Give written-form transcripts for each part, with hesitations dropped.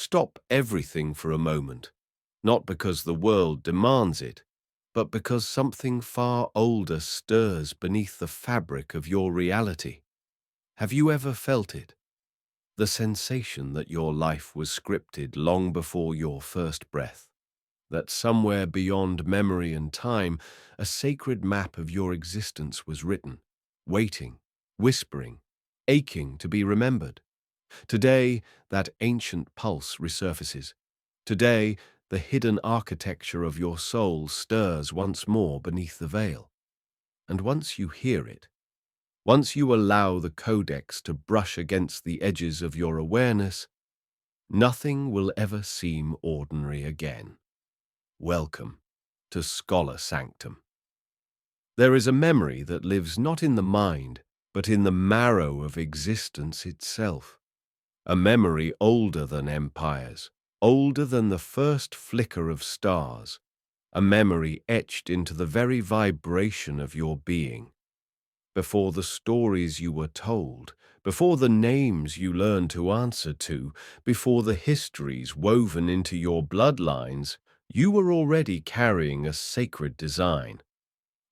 stop everything for a moment, not because the world demands it, but because something far older stirs beneath the fabric of your reality. Have you ever felt it? The sensation that your life was scripted long before your first breath, that somewhere beyond memory and time, a sacred map of your existence was written, waiting, whispering, aching to be remembered. Today, that ancient pulse resurfaces. Today, the hidden architecture of your soul stirs once more beneath the veil. And once you hear it, once you allow the codex to brush against the edges of your awareness, nothing will ever seem ordinary again. Welcome to Scholar Sanctum. There is a memory that lives not in the mind, but in the marrow of existence itself. A memory older than empires, older than the first flicker of stars, a memory etched into the very vibration of your being. Before the stories you were told, before the names you learned to answer to, before the histories woven into your bloodlines, you were already carrying a sacred design.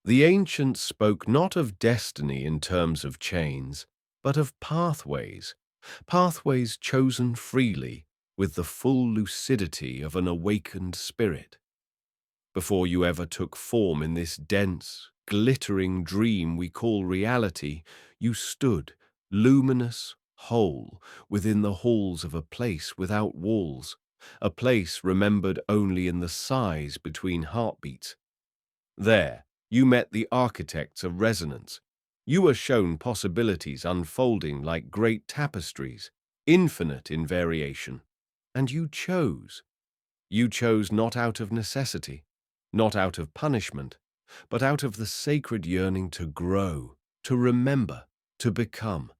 The ancients spoke not of destiny in terms of chains, but of pathways, pathways chosen freely, with the full lucidity of an awakened spirit. Before you ever took form in this dense, glittering dream we call reality, you stood, luminous, whole, within the halls of a place without walls, a place remembered only in the sighs between heartbeats. There, you met the architects of resonance. You were shown possibilities unfolding like great tapestries, infinite in variation. And you chose. You chose not out of necessity, not out of punishment, but out of the sacred yearning to grow, to remember, to become.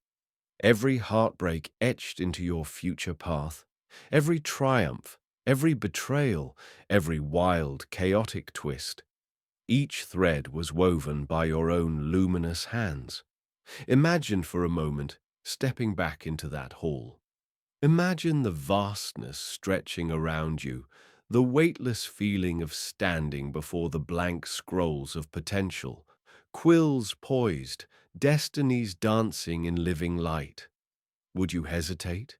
Every heartbreak etched into your future path, every triumph, every betrayal, every wild, chaotic twist, each thread was woven by your own luminous hands. Imagine for a moment stepping back into that hall. Imagine the vastness stretching around you, the weightless feeling of standing before the blank scrolls of potential, quills poised, destinies dancing in living light. Would you hesitate?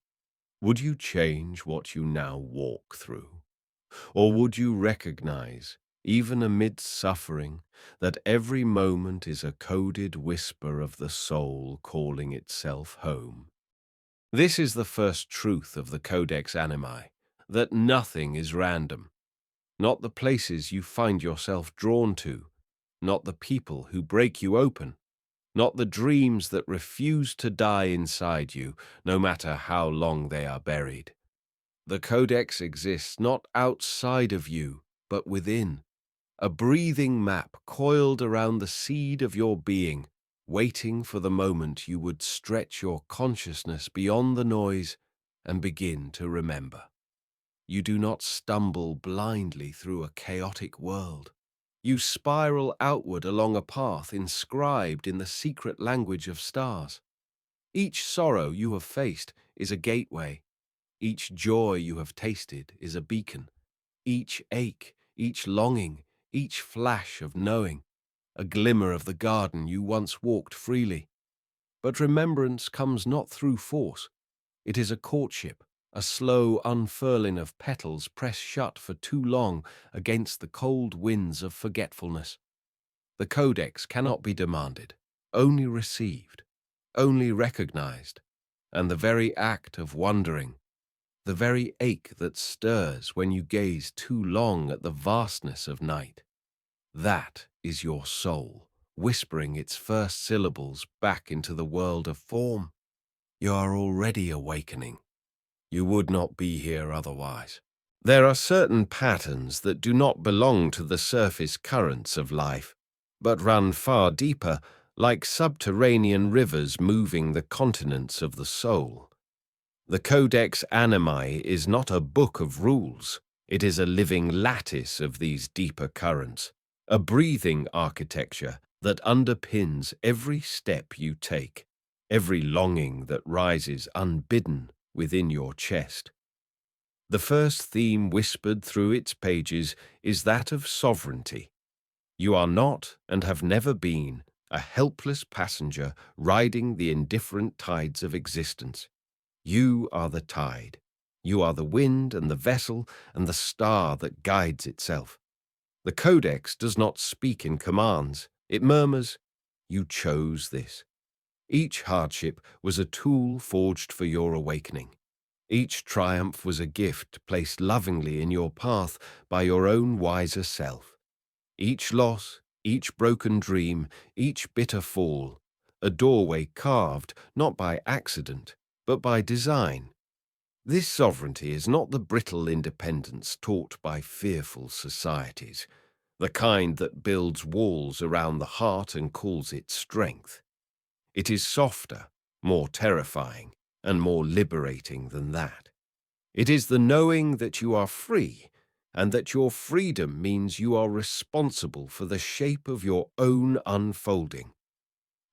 Would you change what you now walk through? Or would you recognize, even amid suffering, that every moment is a coded whisper of the soul calling itself home? This is the first truth of the Codex Animae, that nothing is random. Not the places you find yourself drawn to, not the people who break you open, not the dreams that refuse to die inside you, no matter how long they are buried. The Codex exists not outside of you, but within, a breathing map coiled around the seed of your being, waiting for the moment you would stretch your consciousness beyond the noise and begin to remember. You do not stumble blindly through a chaotic world. You spiral outward along a path inscribed in the secret language of stars. Each sorrow you have faced is a gateway. Each joy you have tasted is a beacon. Each ache, each longing, each flash of knowing, a glimmer of the garden you once walked freely. But remembrance comes not through force. It is a courtship, a slow unfurling of petals pressed shut for too long against the cold winds of forgetfulness. The codex cannot be demanded, only received, only recognized, and the very act of wondering, the very ache that stirs when you gaze too long at the vastness of night. That is your soul, whispering its first syllables back into the world of form. You are already awakening. You would not be here otherwise. There are certain patterns that do not belong to the surface currents of life, but run far deeper, like subterranean rivers moving the continents of the soul. The Codex Animae is not a book of rules. It is a living lattice of these deeper currents, a breathing architecture that underpins every step you take, every longing that rises unbidden within your chest. The first theme whispered through its pages is that of sovereignty. You are not, and have never been, a helpless passenger riding the indifferent tides of existence. You are the tide. You are the wind and the vessel and the star that guides itself. The Codex does not speak in commands. It murmurs, "You chose this." Each hardship was a tool forged for your awakening. Each triumph was a gift placed lovingly in your path by your own wiser self. Each loss, each broken dream, each bitter fall, a doorway carved not by accident, but by design. This sovereignty is not the brittle independence taught by fearful societies, the kind that builds walls around the heart and calls it strength. It is softer, more terrifying, and more liberating than that. It is the knowing that you are free, and that your freedom means you are responsible for the shape of your own unfolding.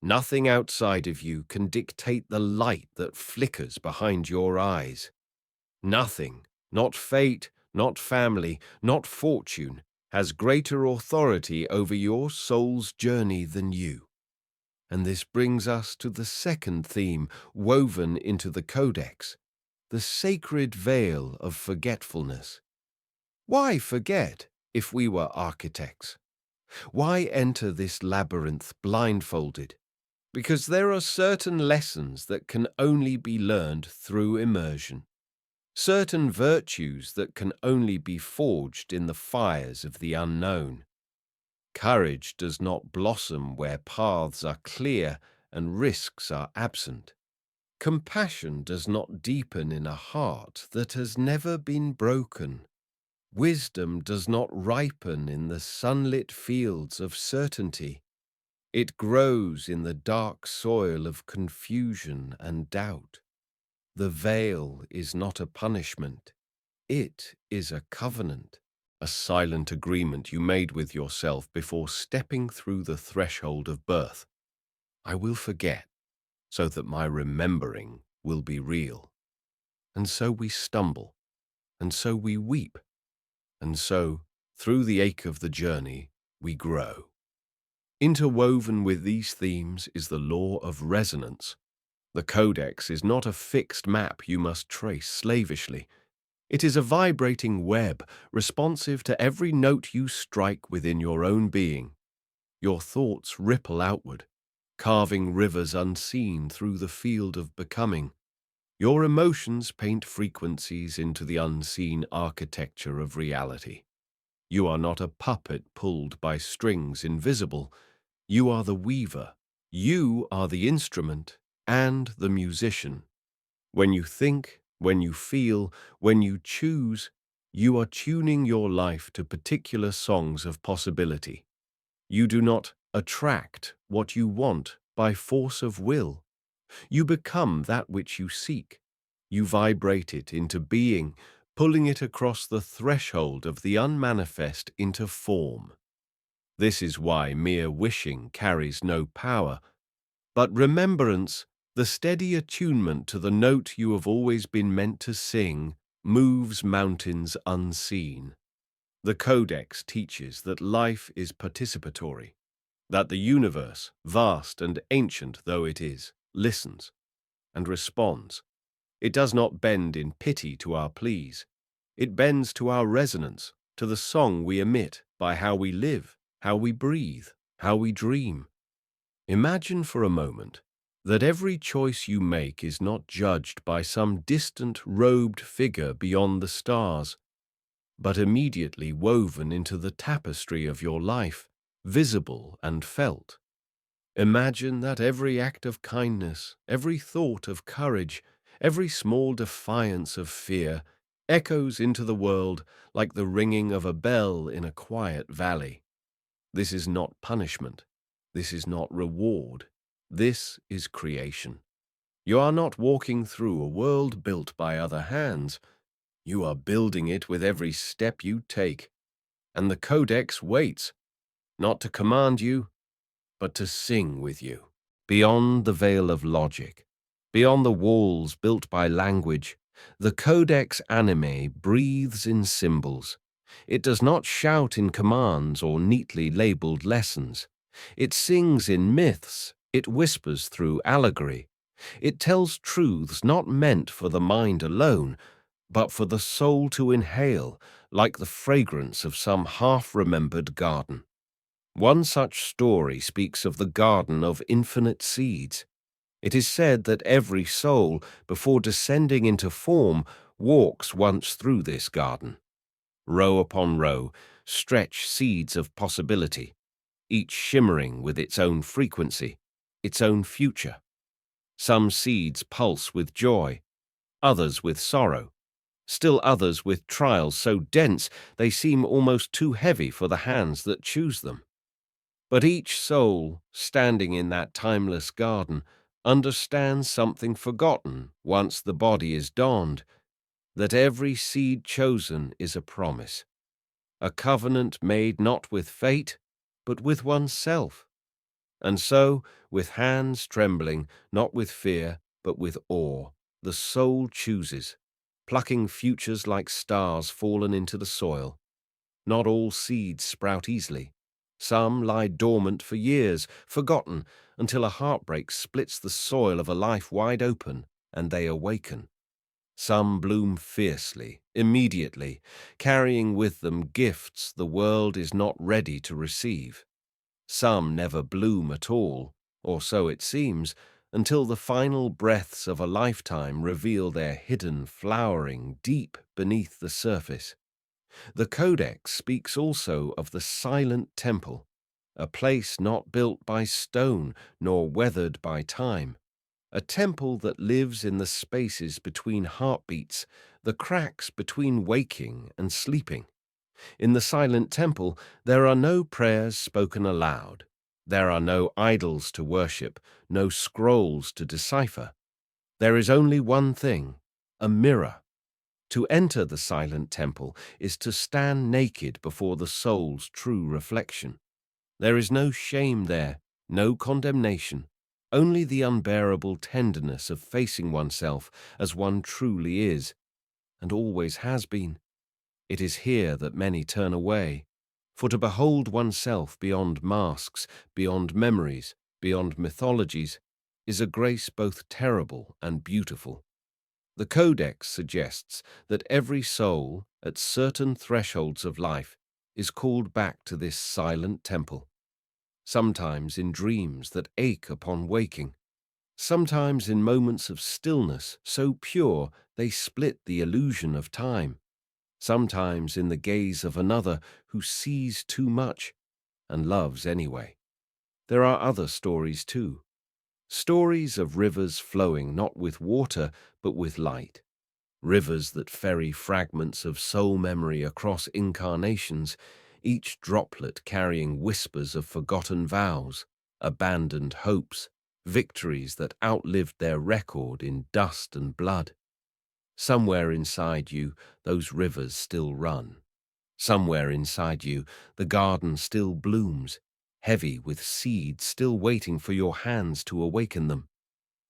Nothing outside of you can dictate the light that flickers behind your eyes. Nothing, not fate, not family, not fortune, has greater authority over your soul's journey than you. And this brings us to the second theme woven into the Codex, the sacred veil of forgetfulness. Why forget if we were architects? Why enter this labyrinth blindfolded? Because there are certain lessons that can only be learned through immersion, certain virtues that can only be forged in the fires of the unknown. Courage does not blossom where paths are clear and risks are absent. Compassion does not deepen in a heart that has never been broken. Wisdom does not ripen in the sunlit fields of certainty. It grows in the dark soil of confusion and doubt. The veil is not a punishment. It is a covenant, a silent agreement you made with yourself before stepping through the threshold of birth. I will forget, so that my remembering will be real. And so we stumble, and so we weep, and so, through the ache of the journey, we grow. Interwoven with these themes is the law of resonance. The Codex is not a fixed map you must trace slavishly. It is a vibrating web, responsive to every note you strike within your own being. Your thoughts ripple outward, carving rivers unseen through the field of becoming. Your emotions paint frequencies into the unseen architecture of reality. You are not a puppet pulled by strings invisible. You are the weaver. You are the instrument and the musician. When you think, when you feel, when you choose, you are tuning your life to particular songs of possibility. You do not attract what you want by force of will. You become that which you seek. You vibrate it into being, pulling it across the threshold of the unmanifest into form. This is why mere wishing carries no power, but remembrance, the steady attunement to the note you have always been meant to sing, moves mountains unseen. The Codex teaches that life is participatory, that the universe, vast and ancient though it is, listens and responds. It does not bend in pity to our pleas. It bends to our resonance, to the song we emit by how we live, how we breathe, how we dream. Imagine for a moment that every choice you make is not judged by some distant robed figure beyond the stars, but immediately woven into the tapestry of your life, visible and felt. Imagine that every act of kindness, every thought of courage, every small defiance of fear echoes into the world like the ringing of a bell in a quiet valley. This is not punishment. This is not reward. This is creation. You are not walking through a world built by other hands. You are building it with every step you take. And the Codex waits, not to command you, but to sing with you. Beyond the veil of logic, beyond the walls built by language, The Codex Animae breathes in symbols. It does not shout in commands or neatly labeled lessons. It sings in myths. It whispers through allegory. It tells truths not meant for the mind alone, but for the soul to inhale, like the fragrance of some half-remembered garden. One such story speaks of the garden of infinite seeds. It is said that every soul, before descending into form, walks once through this garden. Row upon row stretch seeds of possibility, each shimmering with its own frequency, its own future. Some seeds pulse with joy, others with sorrow, still others with trials so dense they seem almost too heavy for the hands that choose them. But each soul, standing in that timeless garden, understands something forgotten once the body is donned, that every seed chosen is a promise, a covenant made not with fate, but with oneself. And so, with hands trembling, not with fear, but with awe, the soul chooses, plucking futures like stars fallen into the soil. Not all seeds sprout easily. Some lie dormant for years, forgotten, until a heartbreak splits the soil of a life wide open, and they awaken. Some bloom fiercely, immediately, carrying with them gifts the world is not ready to receive. Some never bloom at all, or so it seems, until the final breaths of a lifetime reveal their hidden flowering deep beneath the surface. The Codex speaks also of the silent temple, a place not built by stone nor weathered by time, a temple that lives in the spaces between heartbeats, the cracks between waking and sleeping. In the silent temple, there are no prayers spoken aloud. There are no idols to worship, no scrolls to decipher. There is only one thing, a mirror. To enter the silent temple is to stand naked before the soul's true reflection. There is no shame there, no condemnation, only the unbearable tenderness of facing oneself as one truly is, and always has been. It is here that many turn away, for to behold oneself beyond masks, beyond memories, beyond mythologies, is a grace both terrible and beautiful. The Codex suggests that every soul, at certain thresholds of life, is called back to this silent temple, sometimes in dreams that ache upon waking, sometimes in moments of stillness so pure they split the illusion of time, sometimes in the gaze of another who sees too much and loves anyway. There are other stories too, stories of rivers flowing not with water but with light, rivers that ferry fragments of soul memory across incarnations, each droplet carrying whispers of forgotten vows, abandoned hopes, victories that outlived their record in dust and blood. Somewhere inside you, those rivers still run. Somewhere inside you, the garden still blooms, heavy with seeds still waiting for your hands to awaken them.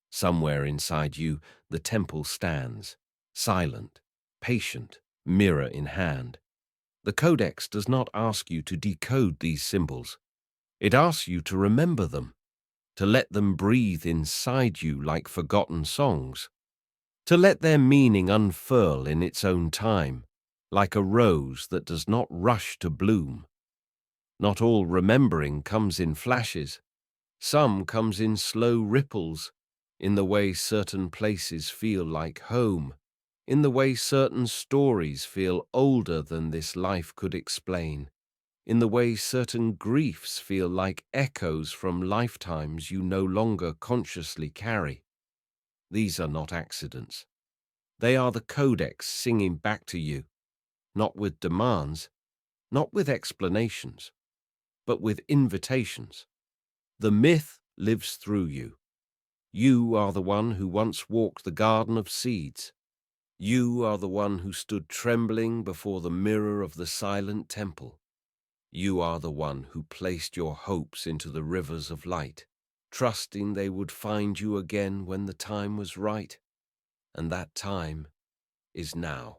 Somewhere inside you, the temple stands, silent, patient, mirror in hand. The Codex does not ask you to decode these symbols. It asks you to remember them, to let them breathe inside you like forgotten songs, to let their meaning unfurl in its own time, like a rose that does not rush to bloom. Not all remembering comes in flashes. Some comes in slow ripples, in the way certain places feel like home, in the way certain stories feel older than this life could explain, in the way certain griefs feel like echoes from lifetimes you no longer consciously carry. These are not accidents. They are the Codex singing back to you, not with demands, not with explanations, but with invitations. The myth lives through you. You are the one who once walked the garden of seeds. You are the one who stood trembling before the mirror of the silent temple. You are the one who placed your hopes into the rivers of light, trusting they would find you again when the time was right. And that time is now.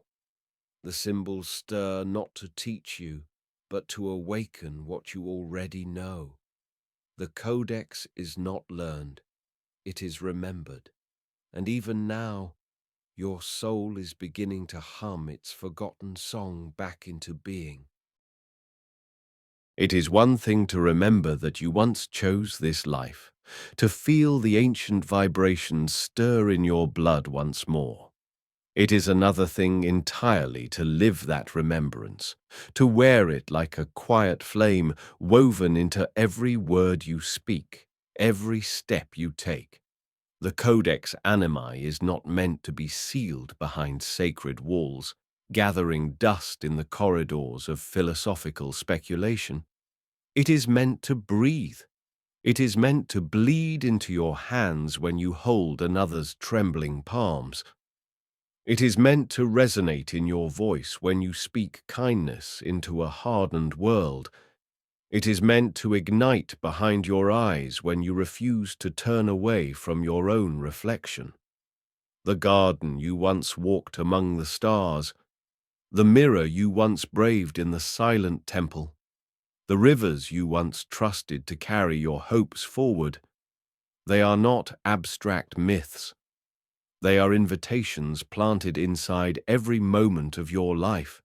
The symbols stir not to teach you, but to awaken what you already know. The Codex is not learned, it is remembered. And even now, your soul is beginning to hum its forgotten song back into being. It is one thing to remember that you once chose this life, to feel the ancient vibrations stir in your blood once more. It is another thing entirely to live that remembrance, to wear it like a quiet flame woven into every word you speak, every step you take. The Codex Animae is not meant to be sealed behind sacred walls, gathering dust in the corridors of philosophical speculation. It is meant to breathe. It is meant to bleed into your hands when you hold another's trembling palms. It is meant to resonate in your voice when you speak kindness into a hardened world. It is meant to ignite behind your eyes when you refuse to turn away from your own reflection. The garden you once walked among the stars, the mirror you once braved in the silent temple, the rivers you once trusted to carry your hopes forward, they are not abstract myths. They are invitations planted inside every moment of your life.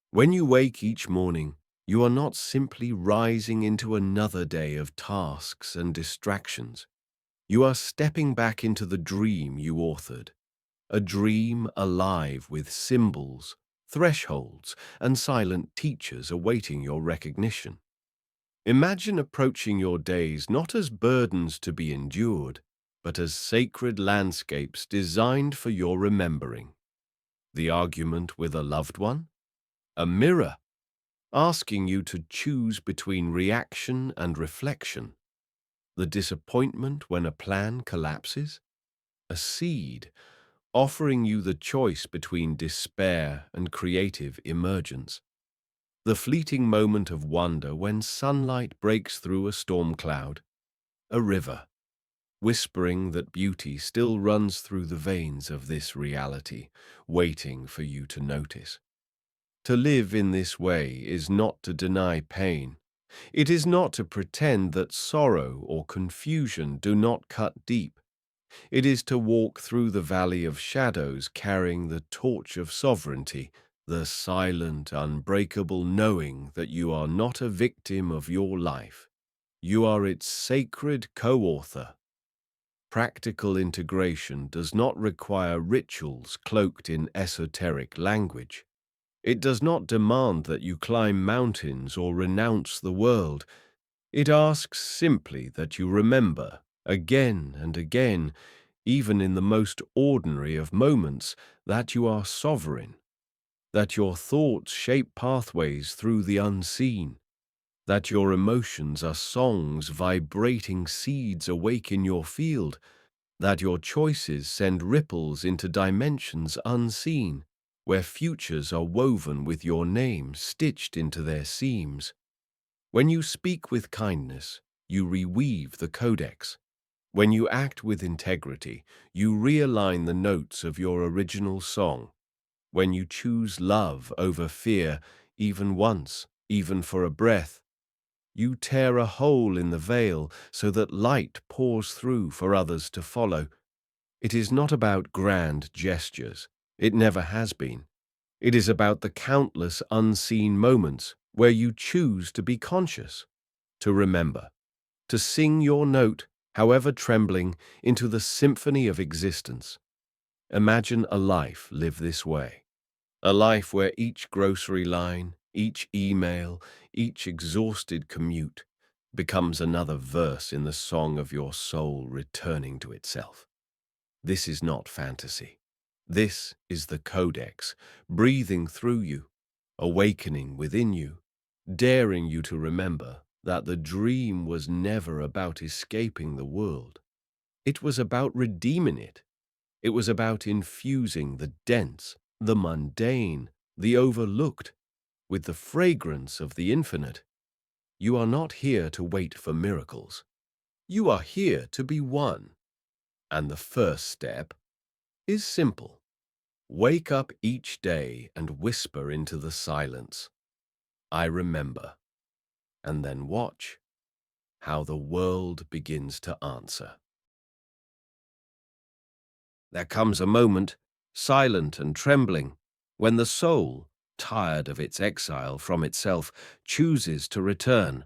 When you wake each morning, you are not simply rising into another day of tasks and distractions. You are stepping back into the dream you authored, a dream alive with symbols, thresholds, and silent teachers awaiting your recognition. Imagine approaching your days not as burdens to be endured, but as sacred landscapes designed for your remembering. The argument with a loved one? A mirror, asking you to choose between reaction and reflection. The disappointment when a plan collapses? A seed, offering you the choice between despair and creative emergence. The fleeting moment of wonder when sunlight breaks through a storm cloud. A river, whispering that beauty still runs through the veins of this reality, waiting for you to notice. To live in this way is not to deny pain. It is not to pretend that sorrow or confusion do not cut deep. It is to walk through the valley of shadows carrying the torch of sovereignty, the silent, unbreakable knowing that you are not a victim of your life. You are its sacred co-author. Practical integration does not require rituals cloaked in esoteric language. It does not demand that you climb mountains or renounce the world. It asks simply that you remember, again and again, even in the most ordinary of moments, that you are sovereign, that your thoughts shape pathways through the unseen, that your emotions are songs vibrating seeds awake in your field, that your choices send ripples into dimensions unseen, where futures are woven with your name stitched into their seams. When you speak with kindness, you reweave the codex. When you act with integrity, you realign the notes of your original song. When you choose love over fear, even once, even for a breath, you tear a hole in the veil so that light pours through for others to follow. It is not about grand gestures. It never has been. It is about the countless unseen moments where you choose to be conscious, to remember, to sing your note, however trembling, into the symphony of existence. Imagine a life lived this way. A life where each grocery line, each email, each exhausted commute becomes another verse in the song of your soul returning to itself. This is not fantasy. This is the Codex, breathing through you, awakening within you, daring you to remember that the dream was never about escaping the world. It was about redeeming it. It was about infusing the dense, the mundane, the overlooked, with the fragrance of the infinite. You are not here to wait for miracles. You are here to be one. And the first step is simple. Wake up each day and whisper into the silence, "I remember," and then watch how the world begins to answer. There comes a moment, silent and trembling, when the soul, tired of its exile from itself, chooses to return,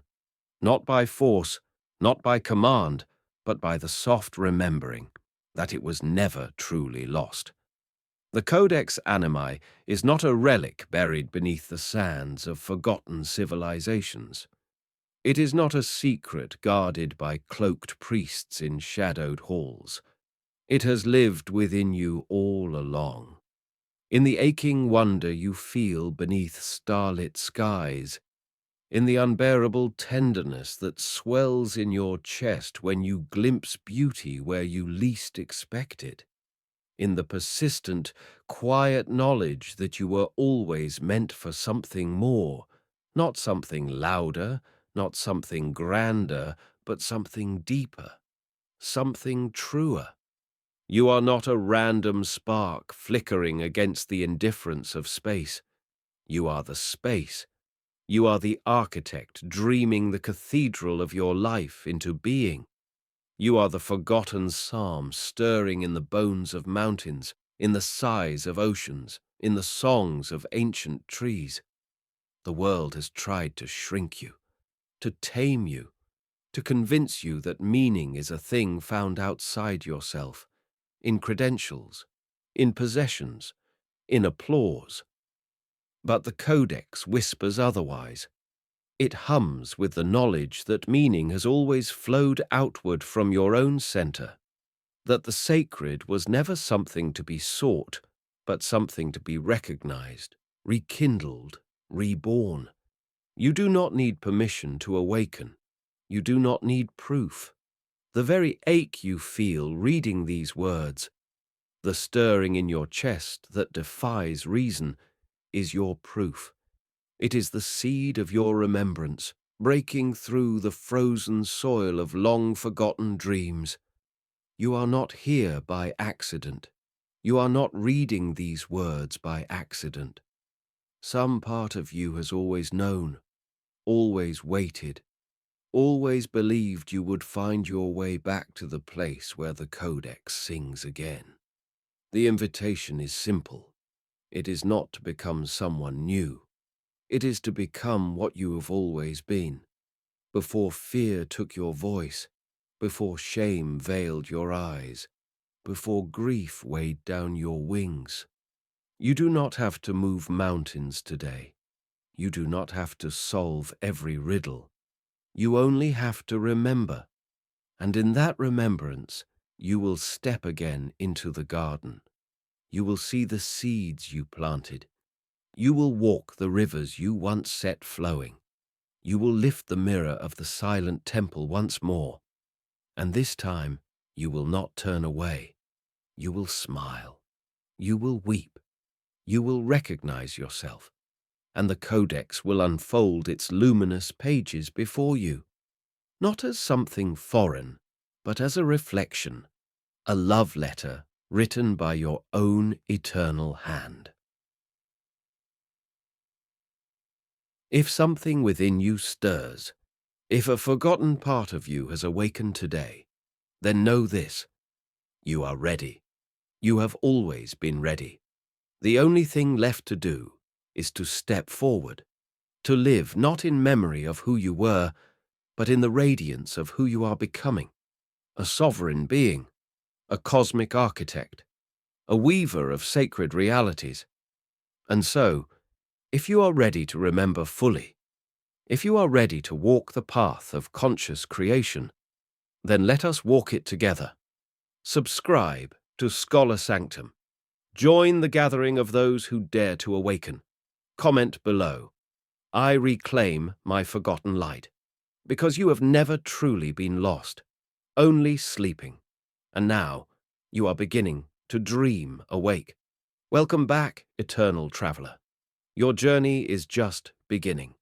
not by force, not by command, but by the soft remembering that it was never truly lost. The Codex Animae is not a relic buried beneath the sands of forgotten civilizations. It is not a secret guarded by cloaked priests in shadowed halls. It has lived within you all along. In the aching wonder you feel beneath starlit skies, in the unbearable tenderness that swells in your chest when you glimpse beauty where you least expect it, in the persistent, quiet knowledge that you were always meant for something more, not something louder, not something grander, but something deeper, something truer. You are not a random spark flickering against the indifference of space. You are the space. You are the architect dreaming the cathedral of your life into being. You are the forgotten psalm stirring in the bones of mountains, in the sighs of oceans, in the songs of ancient trees. The world has tried to shrink you, to tame you, to convince you that meaning is a thing found outside yourself, in credentials, in possessions, in applause. But the Codex whispers otherwise. It hums with the knowledge that meaning has always flowed outward from your own center, that the sacred was never something to be sought, but something to be recognized, rekindled, reborn. You do not need permission to awaken. You do not need proof. The very ache you feel reading these words, the stirring in your chest that defies reason, is your proof. It is the seed of your remembrance, breaking through the frozen soil of long-forgotten dreams. You are not here by accident. You are not reading these words by accident. Some part of you has always known, always waited, always believed you would find your way back to the place where the Codex sings again. The invitation is simple. It is not to become someone new. It is to become what you have always been, before fear took your voice, before shame veiled your eyes, before grief weighed down your wings. You do not have to move mountains today. You do not have to solve every riddle. You only have to remember, and in that remembrance, you will step again into the garden. You will see the seeds you planted. You will walk the rivers you once set flowing. You will lift the mirror of the silent temple once more, and this time you will not turn away. You will smile. You will weep. You will recognize yourself, and the Codex will unfold its luminous pages before you, not as something foreign, but as a reflection, a love letter written by your own eternal hand. If something within you stirs, if a forgotten part of you has awakened today, then know this: you are ready. You have always been ready. The only thing left to do is to step forward, to live not in memory of who you were, but in the radiance of who you are becoming, a sovereign being, a cosmic architect, a weaver of sacred realities. And so, if you are ready to remember fully, if you are ready to walk the path of conscious creation, then let us walk it together. Subscribe to Scholar Sanctum. Join the gathering of those who dare to awaken. Comment below. I reclaim my forgotten light, because you have never truly been lost, only sleeping. And now you are beginning to dream awake. Welcome back, eternal traveler. Your journey is just beginning.